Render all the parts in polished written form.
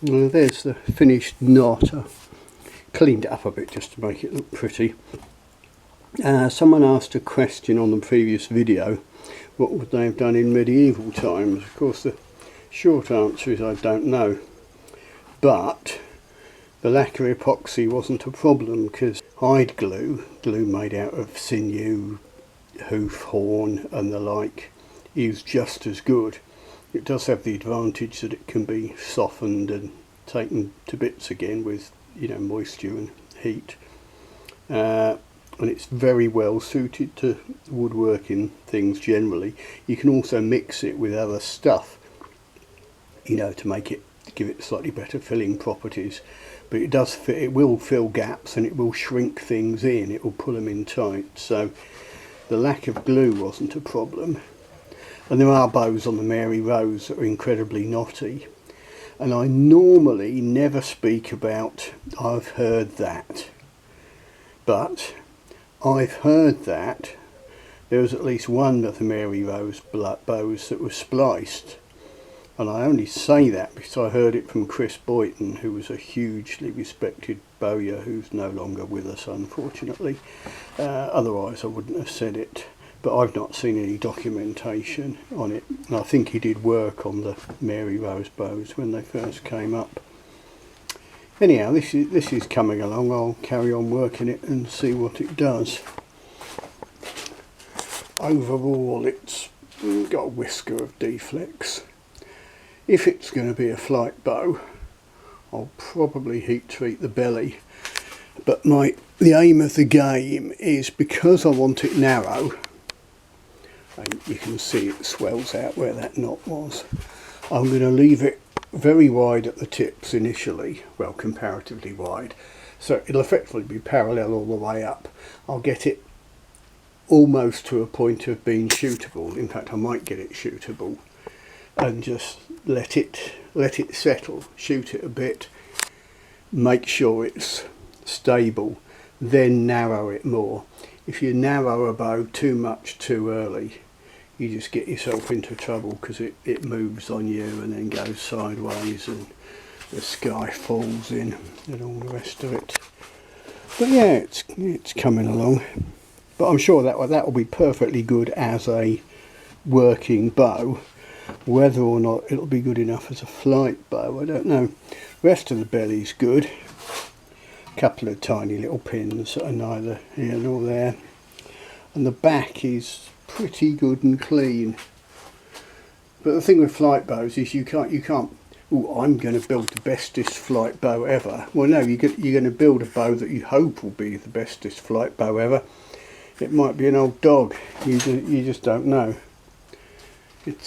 Well, there's the finished knot. I cleaned it up a bit just to make it look pretty. Someone asked a question on the previous video, what would they have done in medieval times? Of course the short answer is I don't know, but the lacquer epoxy wasn't a problem because hide glue made out of sinew, hoof, horn and the like, is just as good. It does have the advantage that it can be softened and taken to bits again with, you know, moisture and heat. And it's very well suited to woodworking things generally. You can also mix it with other stuff, you know, to make it, give it slightly better filling properties. But it does fit, it will fill gaps and it will shrink things in, it will pull them in tight. So the lack of glue wasn't a problem. And there are bows on the Mary Rose that are incredibly knotty. And I normally never speak about I've heard that. But I've heard that there was at least one of the Mary Rose bows that was spliced. And I only say that because I heard it from Chris Boyton, who was a hugely respected bowyer who's no longer with us, unfortunately. Otherwise I wouldn't have said it. But I've not seen any documentation on it. And I think he did work on the Mary Rose bows when they first came up. Anyhow, this is coming along. I'll carry on working it and see what it does. Overall, it's got a whisker of deflects. If it's going to be a flight bow, I'll probably heat treat the belly. But the aim of the game is, because I want it narrow, and you can see it swells out where that knot was, I'm going to leave it very wide at the tips initially, well, comparatively wide, so it'll effectively be parallel all the way up. I'll get it almost to a point of being shootable. In fact, I might get it shootable and just let it settle, shoot it a bit, make sure it's stable, then narrow it more. If you narrow a bow too much too early, you just get yourself into trouble because it moves on you and then goes sideways and the sky falls in and all the rest of it. But yeah, it's coming along. But I'm sure that will be perfectly good as a working bow. Whether or not it'll be good enough as a flight bow, I don't know. The rest of the belly's good. A couple of tiny little pins that are neither here nor there. And the back is pretty good and clean. But the thing with flight bows is you can't oh, I'm going to build the bestest flight bow ever. Well, no, you're going to build a bow that you hope will be the bestest flight bow ever. It might be an old dog, you just don't know. It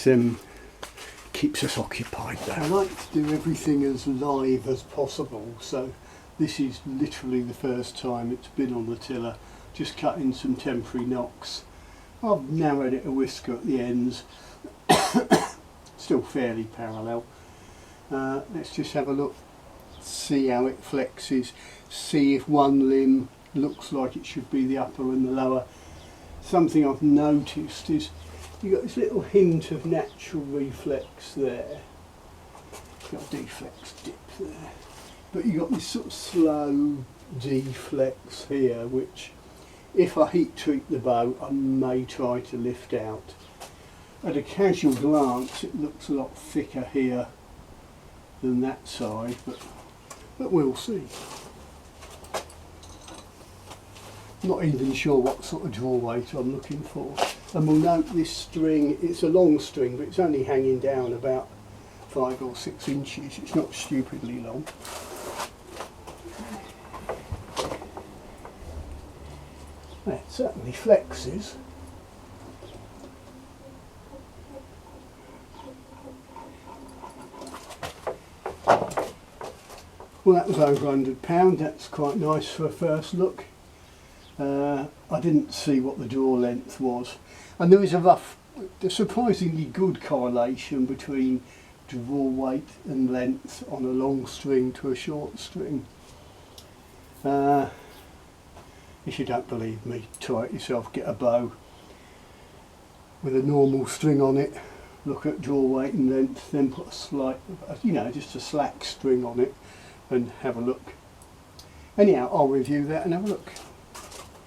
keeps us occupied though. I like to do everything as live as possible, so this is literally the first time it's been on the tiller. Just cutting some temporary knocks. I've narrowed it a whisker at the ends, still fairly parallel. Let's just have a look, see how it flexes, see if one limb looks like it should be the upper and the lower. Something I've noticed is you've got this little hint of natural reflex there. You've got a deflex dip there. But you've got this sort of slow deflex here, which if I heat treat the bow, I may try to lift out. At a casual glance, it looks a lot thicker here than that side, but we'll see. Not even sure what sort of draw weight I'm looking for. And we'll note this string, it's a long string, but it's only hanging down about 5 or 6 inches. It's not stupidly long. It certainly flexes. Well, that was over £100. That's quite nice for a first look. I didn't see what the draw length was, and there is a surprisingly good correlation between draw weight and length on a long string to a short string. If you don't believe me, try it yourself. Get a bow with a normal string on it, look at draw weight and length, then put a slight, you know, just a slack string on it and have a look. Anyhow, I'll review that and have a look.